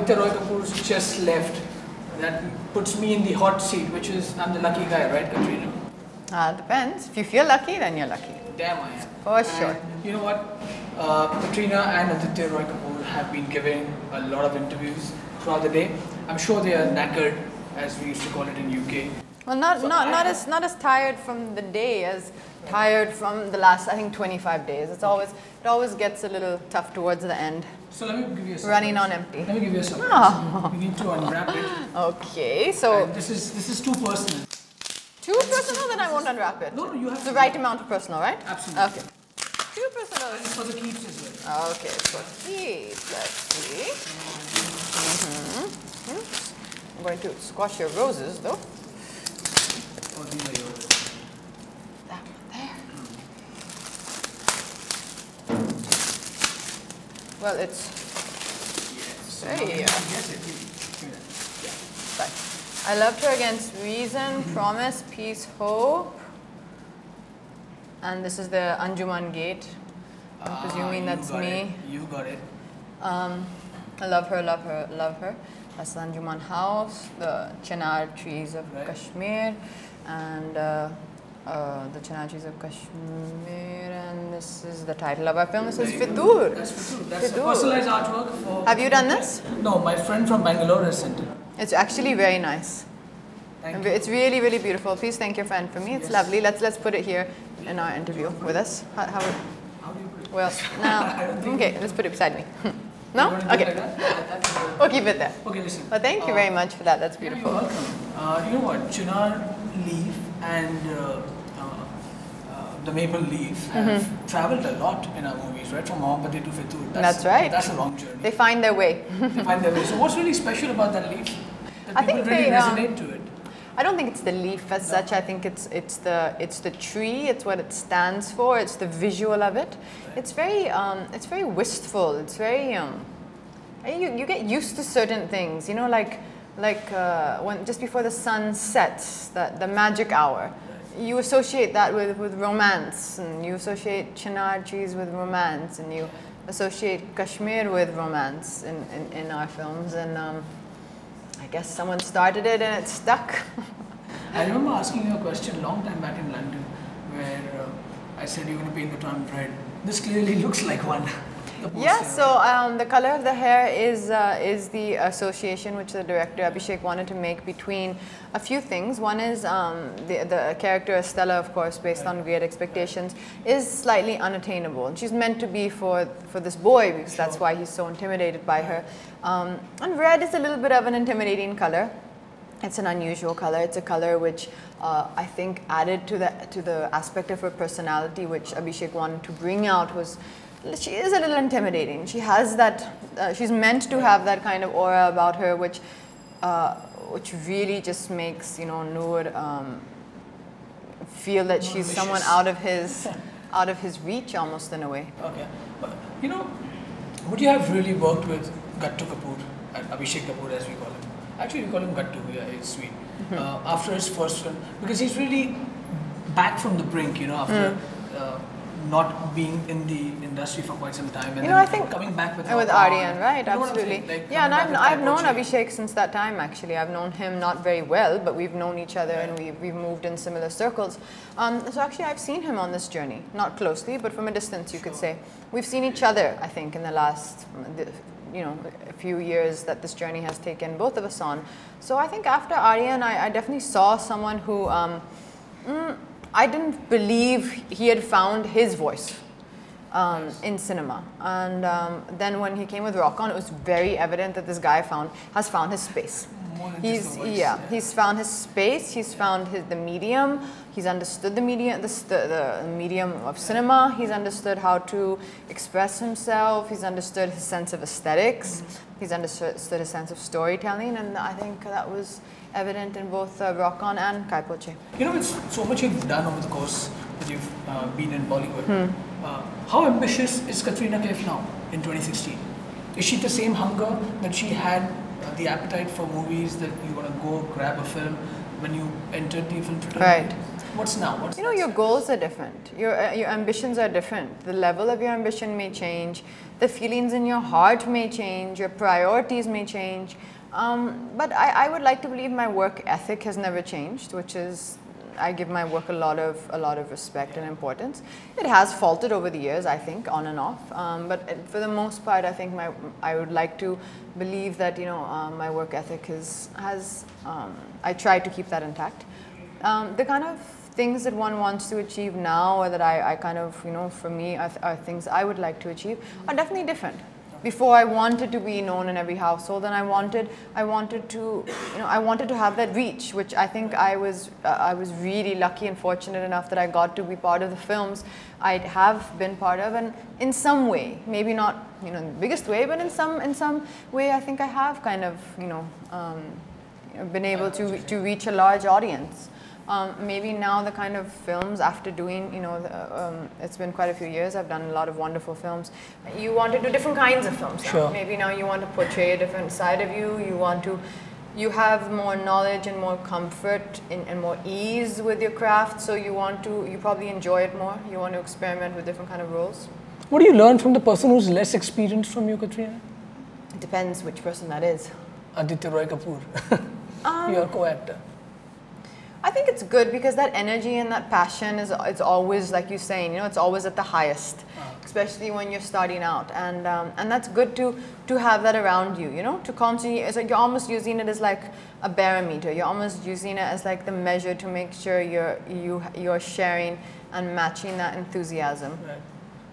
Aditya Roy Kapur's just left. That puts me in the hot seat, which is, I'm the lucky guy, right, Katrina? Depends. If you feel lucky, then you're lucky. Damn, I am. For sure. And you know what? Katrina and Aditya Roy Kapur have been giving a lot of interviews throughout the day. I'm sure they are knackered, as we used to call it in UK. Well, not as tired from the day as tired from the last, I think, 25 days. It always gets a little tough towards the end. So let me give you a surprise. Running on empty. Let me give you a surprise. Oh. You need to unwrap it. Okay, so And this is too personal. Too personal, then I won't unwrap it. No, you have the right amount of personal, right? Absolutely. Okay. Too personal. And it's for the keeps as well. Okay, for keeps. Let's see. I'm going to squash your roses, though. Oh, these are yours. That one there. Well, it's very. Yes, it is. Right. I loved her against reason, promise, peace, hope. And this is the Anjuman gate. I'm presuming that's me. You got it. I love her, love her, love her. That's the Anjuman house, the Chinar trees of Kashmir, and the Chinar trees of Kashmir, and this is the title of our film. This is Fitoor. That's Fitoor. That's a personalized artwork for... Have you done this? No, my friend from Bangalore has sent it. It's actually very nice. Thank you. It's really, really beautiful. Please thank your friend for me. It's lovely. Let's put it here in our interview with us. How do you put it? Well, now, okay, let's put it beside me. No? Okay. Like We'll keep it there. Okay, listen. Well, thank you very much for that. That's beautiful. You're welcome. You know what? Chinar Leaf and the Maple Leaf have traveled a lot in our movies, right? From Mohammed to Fitoor. That's right. That's a long journey. They find their way. They find their way. So what's really special about that leaf? That I people think really they resonate to it. I don't think it's the leaf as such. I think it's the tree. It's what it stands for. It's the visual of it. It's very wistful. It's very you get used to certain things. You know, like when just before the sun sets, the magic hour. You associate that with romance, and you associate Chinar trees with romance, and you associate Kashmir with romance in our films, and I guess someone started it and it stuck. I remember asking you a question a long time back in London, where I said you're going to paint the town red. This clearly looks like one. Yeah, so the color of the hair is the association which the director Abhishek wanted to make between a few things. One is the character Stella, of course, based on Great Expectations, is slightly unattainable. And she's meant to be for this boy, because that's why he's so intimidated by her. And red is a little bit of an intimidating color. It's an unusual color. It's a color which I think added to the aspect of her personality, which Abhishek wanted to bring out. Was she is a little intimidating. She has that. She's meant to have that kind of aura about her, which really just makes Noor feel that she's someone out of his reach, almost in a way. Okay, but would you have really worked with Gattu Kapoor and Abhishek Kapoor, as we call him? Actually, we call him Gattu. Yeah, it's sweet. After his first film, because he's really back from the brink. After. Not being in the industry for quite some time, and I think coming back with Aryan, right? Absolutely. Like, yeah, and I've known Abhishek since that time. Actually, I've known him not very well, but we've known each other, and we've moved in similar circles. So actually, I've seen him on this journey, not closely, but from a distance, you could say. We've seen each other, I think, in the last a few years that this journey has taken both of us on. So I think after Aryan, I definitely saw someone who. I didn't believe he had found his voice in cinema, and then when he came with Rock On, it was very evident that this guy has found his space. He's found his space. He's found the medium. He's understood the medium, the medium of cinema. He's understood how to express himself. He's understood his sense of aesthetics. He's understood his sense of storytelling, and I think that was evident in both Rock On and Kai Poche. With so much you've done over the course that you've been in Bollywood. How ambitious is Katrina Kaif now in 2016? Is she the same hunger that she had, the appetite for movies, that you want to go grab a film when you entered the film? Right. What's now? What's You know, your goals are different. Your ambitions are different. The level of your ambition may change. The feelings in your heart may change. Your priorities may change. But I would like to believe my work ethic has never changed, which is I give my work a lot of respect and importance. It has faltered over the years, I think, on and off. But for the most part, I think I would like to believe that my work ethic has I try to keep that intact. The kind of things that one wants to achieve now, or that I kind of for me are things I would like to achieve, are definitely different. Before, I wanted to be known in every household, and I wanted to have that reach, which I think I was really lucky and fortunate enough that I got to be part of the films I have been part of, and in some way, maybe not in the biggest way, but in some way, I think I have kind of been able to reach a large audience. Maybe now the kind of films after doing, it's been quite a few years, I've done a lot of wonderful films. You want to do different kinds of films now. Sure. Maybe now you want to portray a different side of you. You have more knowledge and more comfort and more ease with your craft. So you probably enjoy it more. You want to experiment with different kind of roles. What do you learn from the person who's less experienced from you, Katrina? It depends which person that is. Aditya Roy Kapur, your co-actor. I think it's good because that energy and that passion it's always, like you're saying, it's always at the highest, especially when you're starting out, and that's good to have that around you, to constantly. It's like you're almost using it as like a barometer. You're almost using it as like the measure to make sure you're sharing and matching that enthusiasm. Right.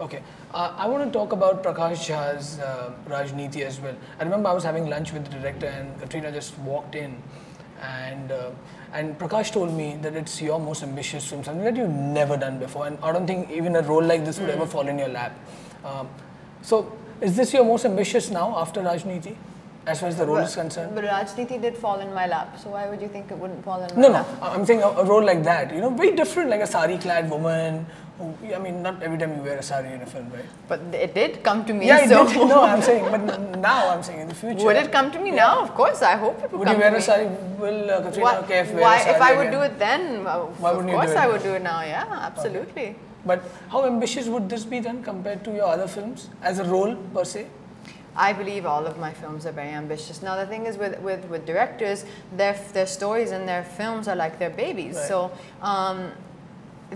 Okay. I want to talk about Prakash Jha's Rajniti as well. I remember I was having lunch with the director, and Katrina just walked in, and Prakash told me that it's your most ambitious film, something that you've never done before, and I don't think even a role like this would ever fall in your lap. So, is this your most ambitious now after Rajniti, as far as the role is concerned? But Rajniti did fall in my lap, so why would you think it wouldn't fall in my lap? No, I'm saying a role like that, very different, like a sari-clad woman. I mean, not every time you wear a sari in a film, right? But it did come to me. Yeah, so. it did. No, I'm saying, but now I'm saying in the future. Would it come to me now? Of course, I hope it would come to me. Would you wear a sari? Will Katrina Kaif wear a sari? If I would do it then, why wouldn't of course you do it I would do it now, yeah, absolutely. Okay. But how ambitious would this be then compared to your other films as a role per se? I believe all of my films are very ambitious. Now the thing is with directors, their stories and their films are like their babies. Right. So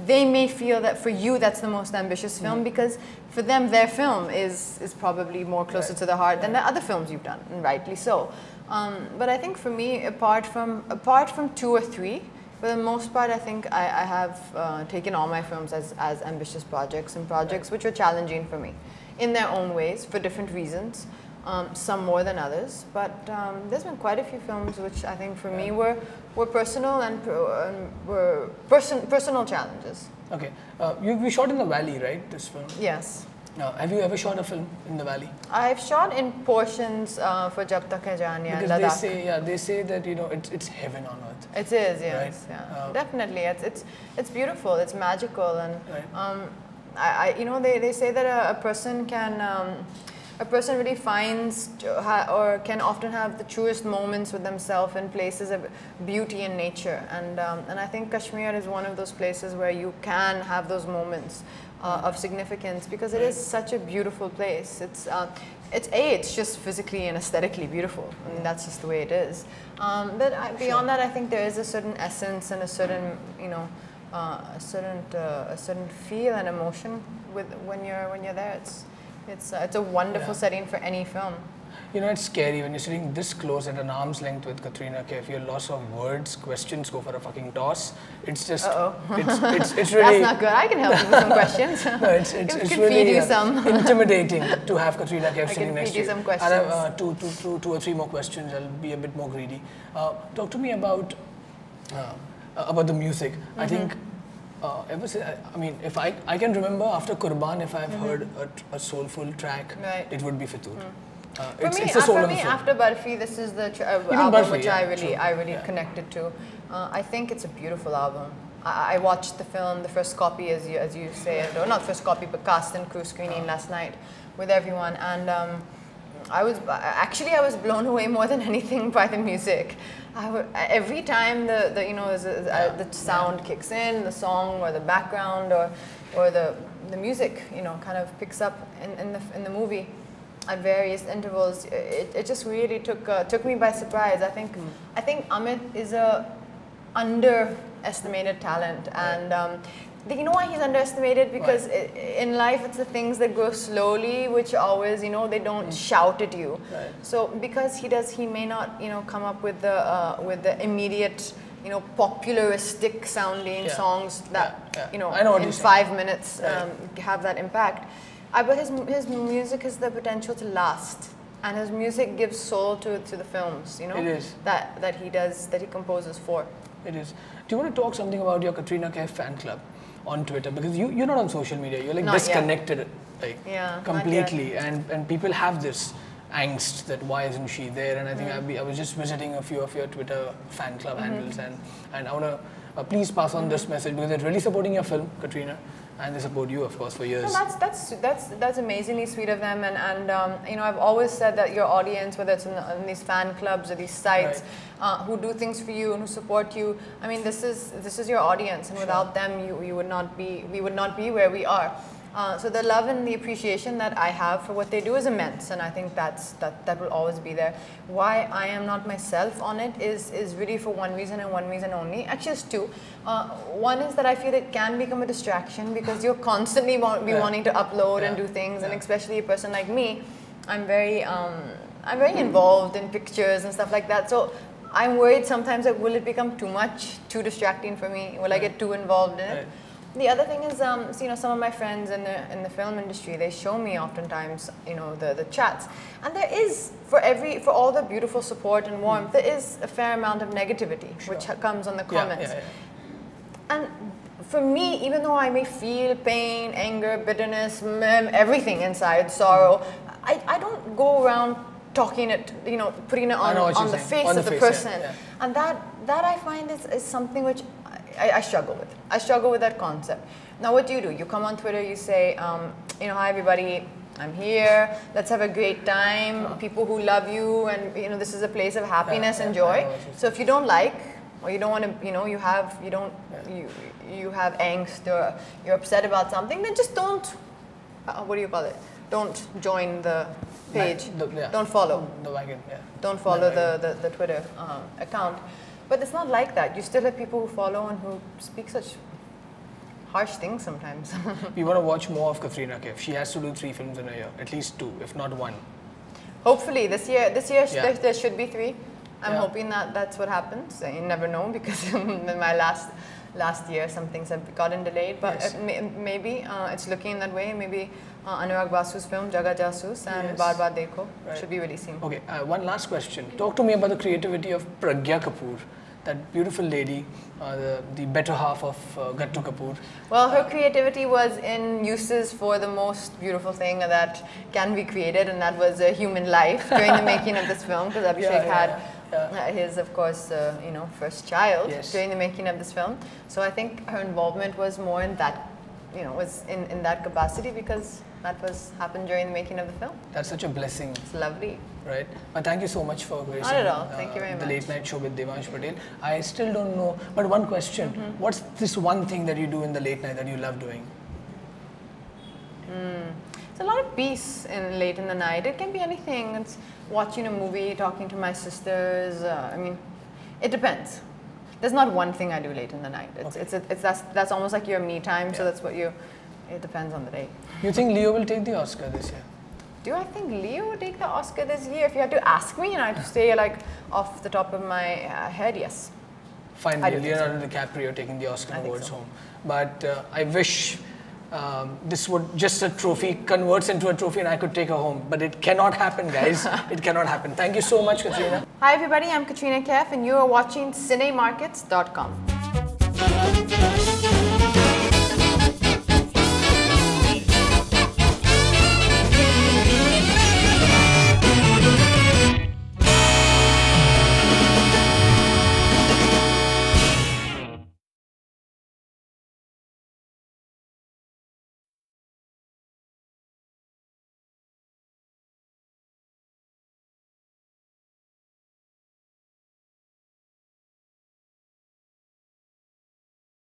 they may feel that for you that's the most ambitious film because for them their film is probably more closer to the heart than the other films you've done, and rightly so. But I think for me, apart from 2 or 3, for the most part, I think I have taken all my films as ambitious projects and projects which are challenging for me in their own ways for different reasons. Some more than others, but there's been quite a few films which I think for me were personal and were personal challenges. Okay, we shot in the valley, right? This film. Yes. Have you ever shot a film in the valley? I've shot in portions for Jab Tak Hai Jaan and Ladakh. They say that it's heaven on earth. It is, yes, right? yeah, definitely. It's beautiful. It's magical, and right. They say that a person can. A person really finds or can often have the truest moments with themselves in places of beauty and nature, and I think Kashmir is one of those places where you can have those moments of significance because it is such a beautiful place. It's just physically and aesthetically beautiful, and that's just the way it is. But beyond that, I think there is a certain essence and a certain a certain feel and emotion when you're there. It's a wonderful setting for any film. It's scary when you're sitting this close at an arm's length with Katrina Kaif. Your loss of words, questions go for a fucking toss. It's just, it's really... That's not good. I can help you with some questions. No, it's really intimidating to have Katrina Kaif sitting next to you. I can feed you some questions. I have 2 or 3 more questions. I'll be a bit more greedy. Talk to me about the music. I think... if I can remember after Qurban, if I've heard a soulful track, it would be Fitoor. It's the soul of the film. After Barfi, this is the album which I really connected to. I think it's a beautiful album. I watched the film, the first copy, as you say, or not first copy, but cast and crew screening last night with everyone, and I was blown away more than anything by the music. Every time the sound kicks in, the song or the background or the music, kind of picks up in the movie at various intervals. It just really took me by surprise. I think Amit is a underestimated talent, and you know why he's underestimated? Because in life, it's the things that grow slowly, which always, they don't shout at you. Right. So because he may not, come up with the immediate, popularistic sounding songs that, I know in 5 minutes have that impact. But his music has the potential to last, and his music gives soul to the films. It is. that he composes for. It is. Do you want to talk something about your Katrina Kaif fan club on Twitter? Because you're not on social media. You're like disconnected, completely, and people have this angst that why isn't she there? And I think I was just visiting a few of your Twitter fan club handles, and I want to please pass on this message, because they're really supporting your film, Katrina, and they support you, of course, for years. No, that's amazingly sweet of them, and I've always said that your audience, whether it's in these fan clubs or these sites, who do things for you and who support you, I mean, this is your audience, and without them, we would not be where we are. So the love and the appreciation that I have for what they do is immense, and I think that will always be there. Why I am not myself on it is really for one reason and one reason only. Actually, it's two. One is that I feel it can become a distraction, because you're constantly wanting to upload and do things, and especially a person like me, I'm very involved in pictures and stuff like that. So I'm worried sometimes that will it become too much, too distracting for me? Will I get too involved in it? The other thing is, some of my friends in the film industry, they show me oftentimes, the chats, and there is for all the beautiful support and warmth, there is a fair amount of negativity which comes on the comments. And for me, even though I may feel pain, anger, bitterness, everything inside, sorrow, I don't go around talking it, putting it on the face of the person, and that I find is something which I struggle with. I struggle with that concept. Now, what do? You come on Twitter, you say, hi everybody, I'm here, let's have a great time, people who love you, and this is a place of happiness and joy. So if you don't like, or you don't want to, you have angst, or you're upset about something, then just don't, what do you call it? Don't join the page. Don't follow. The wagon, Don't follow the Twitter account. But it's not like that. You still have people who follow and who speak such harsh things sometimes. We want to watch more of Katrina Kaif. She has to do 3 films in a year, at least 2, if not 1. Hopefully, this year there should be 3. I'm hoping that's what happens. You never know, because in my last year some things have gotten delayed. But maybe it's looking that way. Maybe Anurag Basu's film Jaga Jasoos and Baar Baar Dekho should be releasing. Okay, one last question. Talk to me about the creativity of Pragya Kapoor, that beautiful lady, the better half of Gattu Kapoor. Well, her creativity was in uses for the most beautiful thing that can be created, and that was a human life during the making of this film, because Abhishek had his, of course, first child during the making of this film. So I think her involvement was more in that, was in that capacity, because that happened during the making of the film. That's such a blessing. It's lovely. Right. Thank you so much for gracing Not at all. Thank you very much. The late night show with Devansh Patel. I still don't know, but one question. What's this one thing that you do in the late night that you love doing? It's a lot of peace late in the night. It can be anything. It's watching a movie, talking to my sisters. I mean, it depends. There's not one thing I do late in the night. That's almost like your me time. So that's what it depends on the day. You think Leo will take the Oscar this year? Do I think Leo will take the Oscar this year? If you had to ask me, and I had to say like off the top of my head, yes. Finally, Leonardo DiCaprio taking the Oscar awards home. But I wish this would just a trophy converts into a trophy and I could take her home. But it cannot happen, guys. It cannot happen. Thank you so much, Katrina. Hi everybody, I'm Katrina Kaif and you are watching cinemarkets.com.